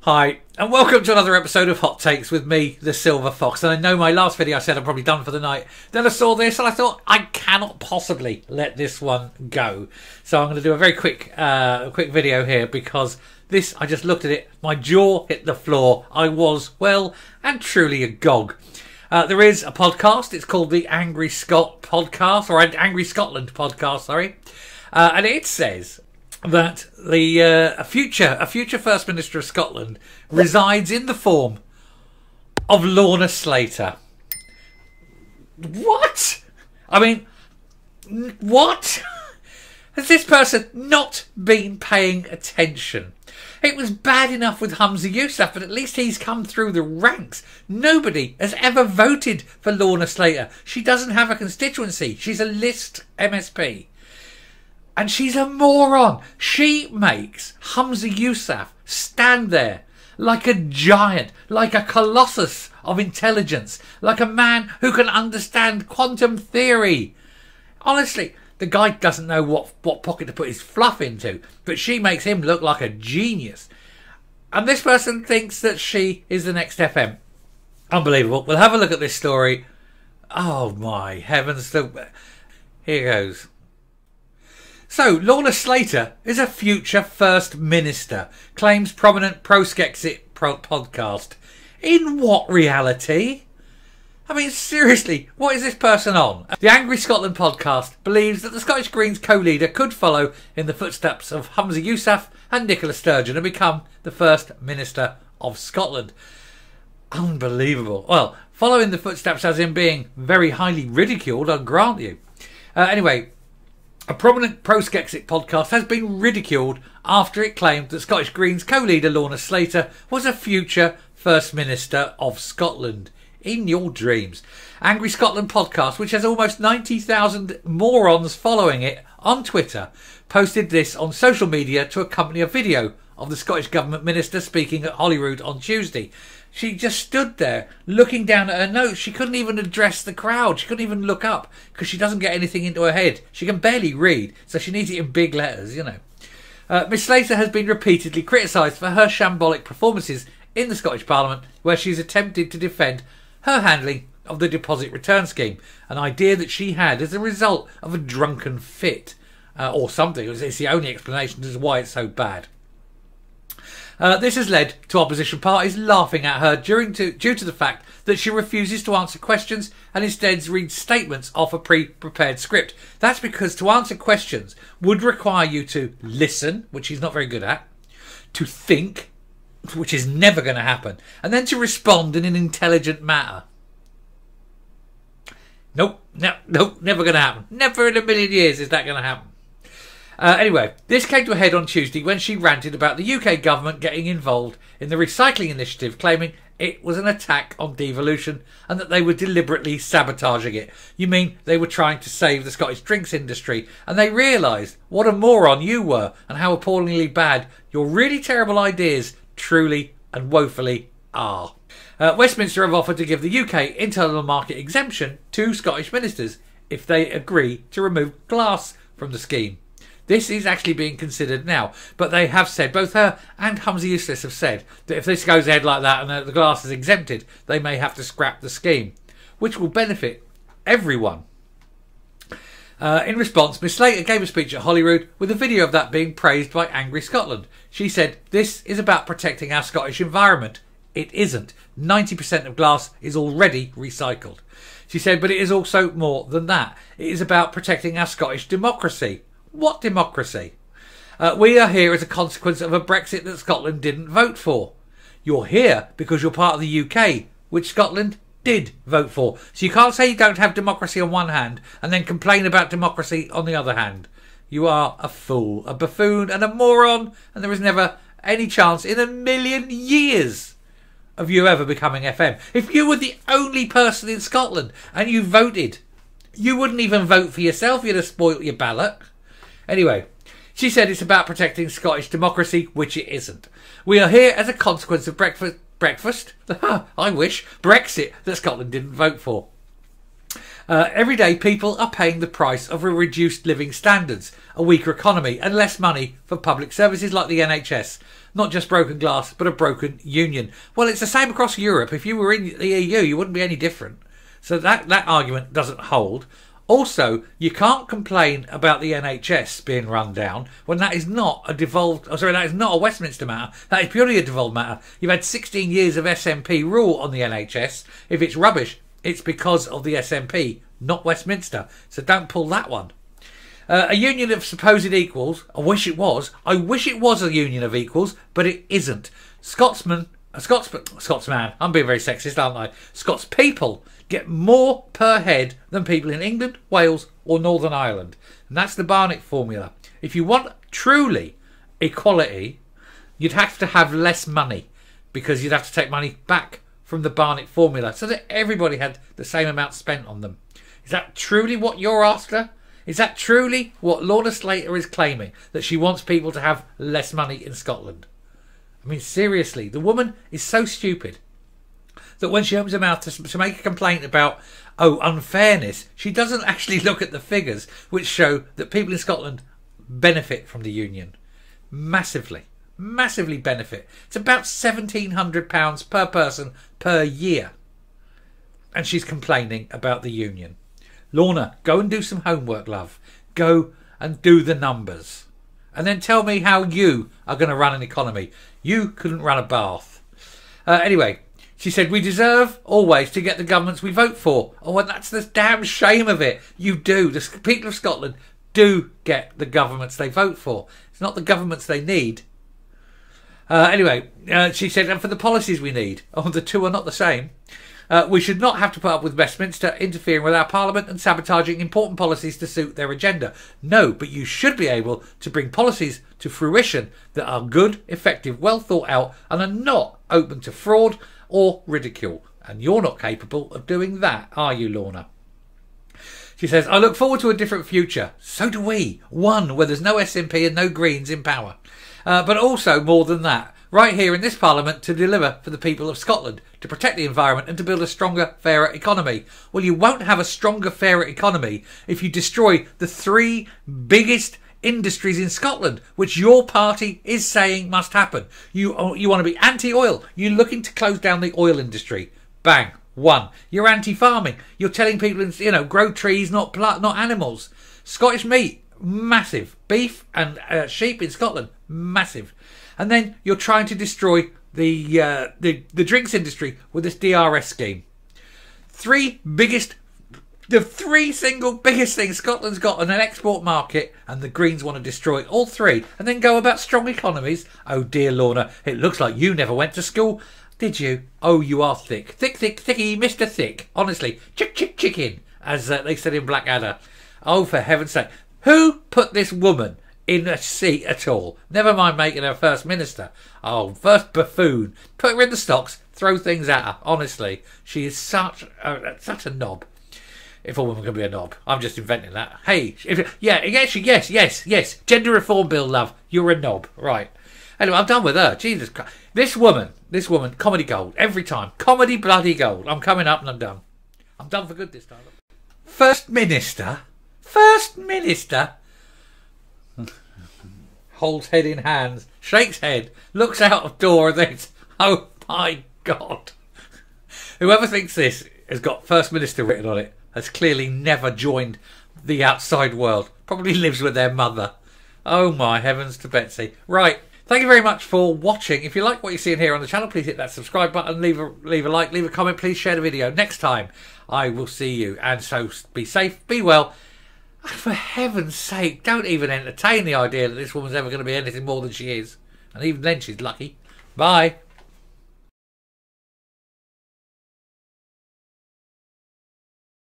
Hi, and welcome to another episode of Hot Takes with me, the Silver Fox. And I know my last video I said I'm probably done for the night. Then I saw this and I thought I cannot possibly let this one go. So I'm going to do a very quick video here because this, I just looked at it, my jaw hit the floor. I was, well, and truly agog. There is a podcast. It's called the Angry Scott Podcast, or Angry Scotland Podcast, sorry. And it says that a future First Minister of Scotland resides in the form of Lorna Slater. What? I mean, what? Has this person not been paying attention? It was bad enough with Humza Yousaf, but at least he's come through the ranks. Nobody has ever voted for Lorna Slater. She doesn't have a constituency. She's a list MSP. And she's a moron. She makes Humza Yousaf stand there like a giant, like a colossus of intelligence, like a man who can understand quantum theory. Honestly, the guy doesn't know what pocket to put his fluff into, but she makes him look like a genius. And this person thinks that she is the next FM. Unbelievable. We'll have a look at this story. Oh my heavens. Here goes. So, Lorna Slater is a future First Minister, claims prominent pro-Skexit podcast. In what reality? I mean, seriously, what is this person on? The Angry Scotland podcast believes that the Scottish Greens co-leader could follow in the footsteps of Humza Yousaf and Nicola Sturgeon and become the First Minister of Scotland. Unbelievable. Well, following the footsteps as in being very highly ridiculed, I'll grant you. Anyway, a prominent pro-Skexit podcast has been ridiculed after it claimed that Scottish Greens co-leader Lorna Slater was a future First Minister of Scotland. In your dreams. Angry Scotland podcast, which has almost 90,000 morons following it on Twitter, posted this on social media to accompany a video of the Scottish Government Minister speaking at Holyrood on Tuesday. She just stood there looking down at her notes. She couldn't even address the crowd. She couldn't even look up because she doesn't get anything into her head. She can barely read, so she needs it in big letters, you know. Miss Slater has been repeatedly criticised for her shambolic performances in the Scottish Parliament, where she's attempted to defend her handling of the deposit return scheme, an idea that she had as a result of a drunken fit, or something. It's the only explanation as to why it's so bad. This has led to opposition parties laughing at her due to the fact that she refuses to answer questions and instead reads statements off a pre-prepared script. That's because to answer questions would require you to listen, which she's not very good at, to think, which is never going to happen, and then to respond in an intelligent manner. Nope, never going to happen. Never in a million years is that going to happen. Anyway, this came to a head on Tuesday when she ranted about the UK government getting involved in the recycling initiative, claiming it was an attack on devolution and that they were deliberately sabotaging it. You mean they were trying to save the Scottish drinks industry and they realised what a moron you were and how appallingly bad your really terrible ideas truly and woefully are. Westminster have offered to give the UK internal market exemption to Scottish ministers if they agree to remove glass from the scheme. This is actually being considered now, but they have said, both her and Humza Yousaf have said, that if this goes ahead like that and the glass is exempted, they may have to scrap the scheme, which will benefit everyone. In response, Miss Slater gave a speech at Holyrood with a video of that being praised by Angry Scotland. She said, "This is about protecting our Scottish environment." It isn't. 90% of glass is already recycled. She said, but it is also more than that. It is about protecting our Scottish democracy. What democracy? We are here as a consequence of a Brexit that Scotland didn't vote for. You're here because you're part of the UK, which Scotland did vote for. So you can't say you don't have democracy on one hand and then complain about democracy on the other hand. You are a fool, a buffoon and a moron, and there is never any chance in a million years of you ever becoming FM. If you were the only person in Scotland and you voted, you wouldn't even vote for yourself. You'd have spoilt your ballot. Anyway, she said it's about protecting Scottish democracy, which it isn't. We are here as a consequence of breakfast? I wish. Brexit that Scotland didn't vote for. Every day people are paying the price of a reduced living standards, a weaker economy and less money for public services like the NHS. Not just broken glass, but a broken union. Well, it's the same across Europe. If you were in the EU, you wouldn't be any different. So that argument doesn't hold. Also, you can't complain about the NHS being run down when that is not a that is not a Westminster matter. That is purely a devolved matter. You've had 16 years of SNP rule on the NHS. If it's rubbish, it's because of the SNP, not Westminster. So don't pull that one. A union of supposed equals. I wish it was. I wish it was a union of equals, but it isn't. Scotsman. I'm being very sexist, aren't I? Scots people get more per head than people in England, Wales or Northern Ireland. And that's the Barnett formula. If you want truly equality, you'd have to have less money because you'd have to take money back from the Barnett formula so that everybody had the same amount spent on them. Is that truly what you're after? Is that truly what Lorna Slater is claiming? That she wants people to have less money in Scotland? I mean, seriously, the woman is so stupid that when she opens her mouth to make a complaint about, unfairness, she doesn't actually look at the figures which show that people in Scotland benefit from the union. Massively benefit. It's about £1,700 per person per year. And she's complaining about the union. Lorna, go and do some homework, love. Go and do the numbers. And then tell me how you are going to run an economy. You couldn't run a bath. Anyway, she said, we deserve always to get the governments we vote for. Oh, and that's the damn shame of it. You do. The people of Scotland do get the governments they vote for. It's not the governments they need. Anyway, she said, and for the policies we need. Oh, the two are not the same. We should not have to put up with Westminster interfering with our parliament and sabotaging important policies to suit their agenda. No, but you should be able to bring policies to fruition that are good, effective, well thought out and are not open to fraud or ridicule. And you're not capable of doing that, are you, Lorna? She says, I look forward to a different future. So do we. One where there's no SNP and no Greens in power. But also, more than that, right here in this Parliament to deliver for the people of Scotland, to protect the environment and to build a stronger, fairer economy. Well, you won't have a stronger, fairer economy if you destroy the three biggest industries in Scotland, which your party is saying must happen. You want to be anti-oil. You're looking to close down the oil industry. Bang. One. You're anti-farming. You're telling people, grow trees, not animals. Scottish meat, massive. Beef and sheep in Scotland, massive. And then you're trying to destroy the drinks industry with this DRS scheme. The three single biggest things Scotland's got on an export market, and the Greens want to destroy all three and then go about strong economies. Oh dear, Lorna, it looks like you never went to school. Did you? Oh, you are thick. Thicky, Mr. Thick. Honestly, chicken, as they said in Blackadder. Oh, for heaven's sake. Who put this woman in a seat at all? Never mind making her First Minister. Oh, first buffoon. Put her in the stocks, throw things at her. Honestly, she is such a knob. If a woman can be a knob. I'm just inventing that. Hey, yes. Gender reform bill, love. You're a knob. Right. Anyway, I'm done with her. Jesus Christ. This woman, comedy gold. Every time. Comedy bloody gold. I'm coming up and I'm done. I'm done for good this time. First Minister? Holds head in hands, shakes head, looks out of door and thinks, oh my God. Whoever thinks this has got First Minister written on it has clearly never joined the outside world. Probably lives with their mother. Oh my heavens to Betsy. Right. Thank you very much for watching. If you like what you're seeing here on the channel, please hit that subscribe button, leave a like, leave a comment, please share the video. Next time I will see you. And so be safe, be well. For heaven's sake, don't even entertain the idea that this woman's ever going to be anything more than she is. And even then she's lucky. Bye.